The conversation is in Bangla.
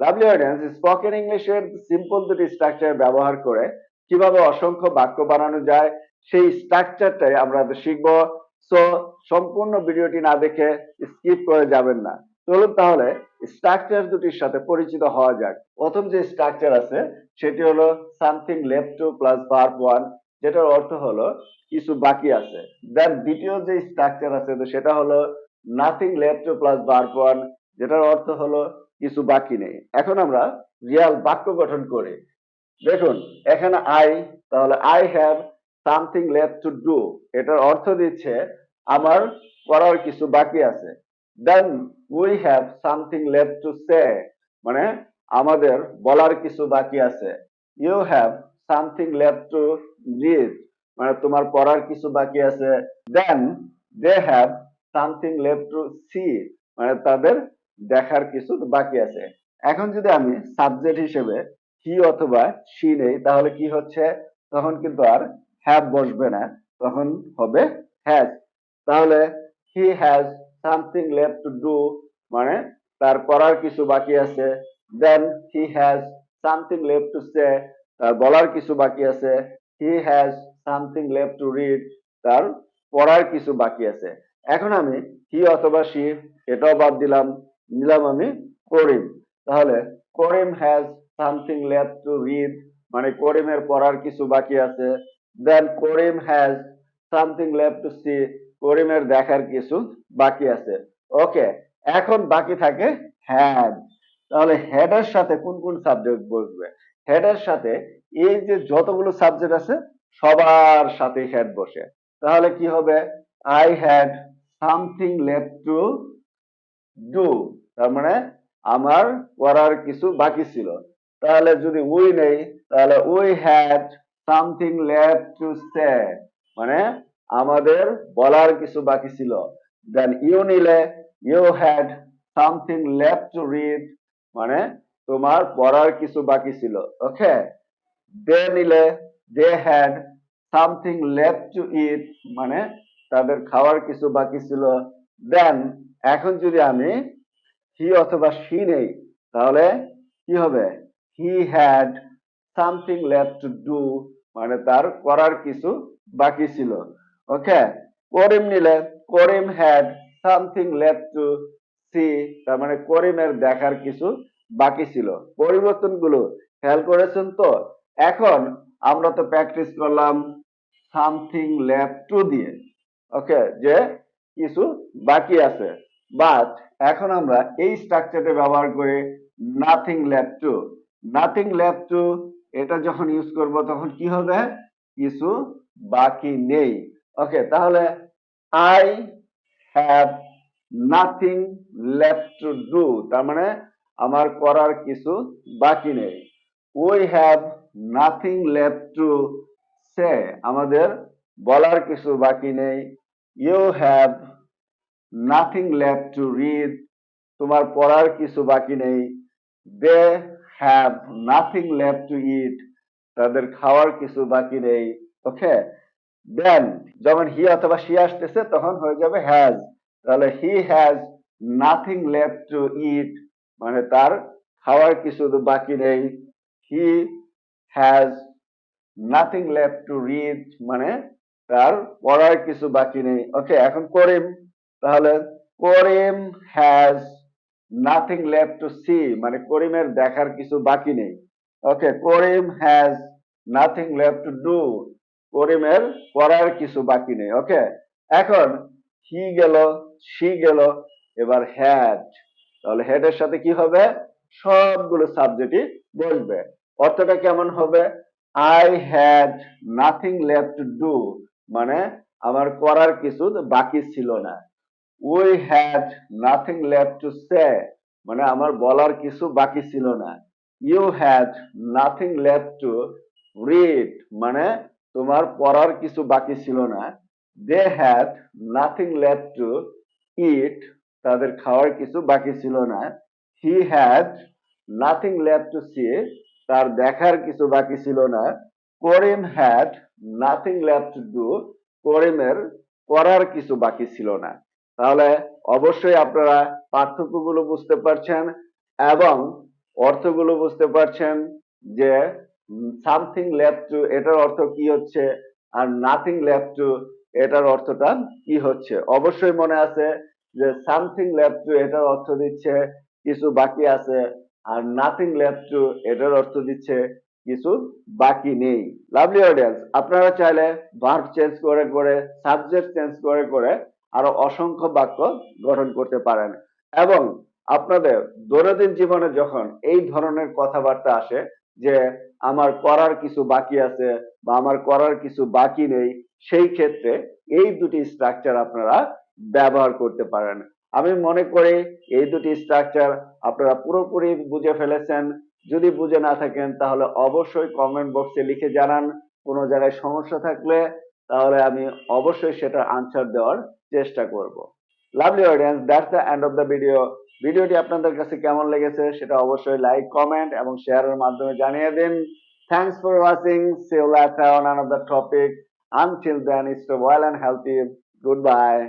লাভলি অডিয়েন্স, স্পোকেন ইংলিশের সিম্পল দুটি স্ট্রাকচার ব্যবহার করে কিভাবে অসংখ্য বাক্য বানানো যায় সেই স্ট্রাকচারটাই আমরা শিখবো। সো সম্পূর্ণ ভিডিওটি না দেখে স্কিপ করে যাবেন না। চলুন তাহলে স্ট্রাকচার দুটির সাথে পরিচিত হওয়া যাক। প্রথম যে স্ট্রাকচার আছে সেটি হলো something left two plus verb one, যেটার অর্থ হলো কিছু বাকি আছে। দেন দ্বিতীয় যে স্ট্রাকচার আছে সেটা হলো nothing left two plus verb one, যেটার অর্থ হলো কিছু বাকি নেই। এখন আমরা রিয়াল বাক্য গঠন করি। দেখুন এখানে আই, তাহলে I have something left to do, এটার অর্থ দিচ্ছে আমার করার কিছু বাকি আছে। Then we have something left to say, মানে আমাদের বলার কিছু বাকি আছে। You have something left to read, মানে তোমার পড়ার কিছু বাকি আছে। Then they have something left to see, মানে তাদের দেখার কিছু বাকি আছে। এখন যদি আমি সাবজেক্ট হিসেবে হি অথবা সি নেই, তাহলে কি হচ্ছে, তখন কিন্তু আর হ্যাভ বসবে না, তখন হবে হ্যাজ। তাহলে he has something left to do, মানে তার করার কিছু বাকি আছে। Then he has something left to say, তার বলার কিছু বাকি আছে। He has something left to read, তার পড়ার কিছু বাকি আছে। এখন আমি হি অথবা সি এটাও বাদ দিলাম, নিলাম আমি করিম। তাহলে Karim has something left to read, মানে করিমের পড়ার কিছু বাকি আছে। Then Karim has something left to see, করিমের দেখার কিছু বাকি আছে। ওকে, এখন বাকি থাকে হ্যাড। তাহলে হেড এর সাথে কোন কোন সাবজেক্ট বসবে? হেড এর সাথে এই যে যতগুলো সাবজেক্ট আছে সবার সাথে হেড বসে। তাহলে কি হবে, I had something left to do, তার মানে আমার করার কিছু বাকি ছিল। তাহলে যদি উই নেই, তাহলে we had something left to say, মানে আমাদের বলার কিছু বাকি ছিল। দেন ইউ নিলে you had something left to read, মানে তোমার পড়ার কিছু বাকি ছিল। ওকে, দে নিলে they had something left to eat, মানে তাদের খাওয়ার কিছু বাকি ছিল। দেন এখন যদি আমি হি অথবা সি নেই, তাহলে কি হবে, he had something left to do, মানে তার করার কিছু বাকি ছিল। ওকে, করিম নিলে Karim had something left to see, তার মানে করিমের দেখার কিছু বাকি ছিল। পরিবর্তনগুলো খেয়াল করেছেন তো? এখন আমরা তো প্র্যাকটিস করলাম সামথিং লেফট টু দিয়ে, ওকে, যে কিছু বাকি আছে। বাট এখন আমরা এই স্ট্রাকচারটা ব্যবহার করে nothing left two, nothing left two এটা যখন ইউজ করব তখন কি হবে, কিছু বাকি নেই। ওকে, তাহলে I have nothing left to do, তার মানে আমার করার কিছু বাকি নেই। We have nothing left to say, আমাদের বলার কিছু বাকি নেই। You have nothing left to read, তোমার পড়ার কিছু বাকি নেই। They have nothing left to eat, তাদের খাওয়ার কিছু বাকি নেই। ওকে, দেন যখন হি অথবা সি আসতেছে তখন হয়ে যাবে হ্যাজ। তাহলে he has nothing left to eat, মানে তার খাওয়ার কিছু বাকি নেই। He has nothing left to read, মানে তার পড়ার কিছু বাকি নেই। ওকে, এখন করিম, তাহলে Karim has nothing left to see, মানে করিমের দেখার কিছু বাকি নেই। Okay, Karim has nothing left to do, করিমের পড়ার কিছু বাকি নেই। ওকে, এখন হি গেল, সি গেল, এবার হ্যাড। তাহলে হেড এর সাথে কি হবে, সবগুলো সাবজেক্টই বসবে। অর্থটা কেমন হবে, I had nothing left to do, মানে আমার করার কিছু বাকি ছিল না। We had nothing left to say, মানে আমার বলার কিছু বাকি ছিল না। You had nothing left to read, মানে তোমার পড়ার কিছু বাকি ছিল না। They had nothing left to eat, তাদের খাওয়ার কিছু বাকি ছিল না। He had nothing left to see, তার দেখার কিছু বাকি ছিল না। Karim had nothing left to do, করিমের করার কিছু বাকি ছিল না। তাহলে অবশ্যই আপনারা পার্থক্যগুলো বুঝতে পারছেন এবং অর্থগুলো বুঝতে পারছেন যে সামথিং লেফট টু এটার অর্থ কি হচ্ছে আর নাথিং লেফট টু এটার অর্থটা কি হচ্ছে। অবশ্যই মনে আছে যে সামথিং লেফট টু এটার অর্থ দিচ্ছে কিছু বাকি আছে, আর নাথিং লেফট টু এটার অর্থ দিচ্ছে কিছু বাকি নেই। লাভলি অডিয়েন্স, আপনারা চাইলে ভার্ব চেঞ্জ করে করে, সাবজেক্ট চেঞ্জ করে করে আরো অসংখ্য বাক্য গঠন করতে পারেন। এবং আপনাদের দৈনন্দিন জীবনে যখন এই ধরনের কথাবার্তা আসে যে আমার করার কিছু বাকি আছে বা আমার করার কিছু বাকি নেই, সেই ক্ষেত্রে এই দুটি স্ট্রাকচার আপনারা ব্যবহার করতে পারেন। আমি মনে করি এই দুটি স্ট্রাকচার আপনারা পুরোপুরি বুঝে ফেলেছেন। যদি বুঝে না থাকেন তাহলে অবশ্যই কমেন্ট বক্সে লিখে জানান। কোনো জায়গায় সমস্যা থাকলে তাহলে আমি অবশ্যই সেটা আনসার দেওয়ার চেষ্টা করব। Lovely audience, that's the end of the video. ভিডিওটি আপনাদের কাছে কেমন লেগেছে সেটা অবশ্যই লাইক, কমেন্ট এবং শেয়ারের মাধ্যমে জানিয়ে দিন। Thanks for watching. See you later on another topic. Until then, stay well and healthy. Goodbye.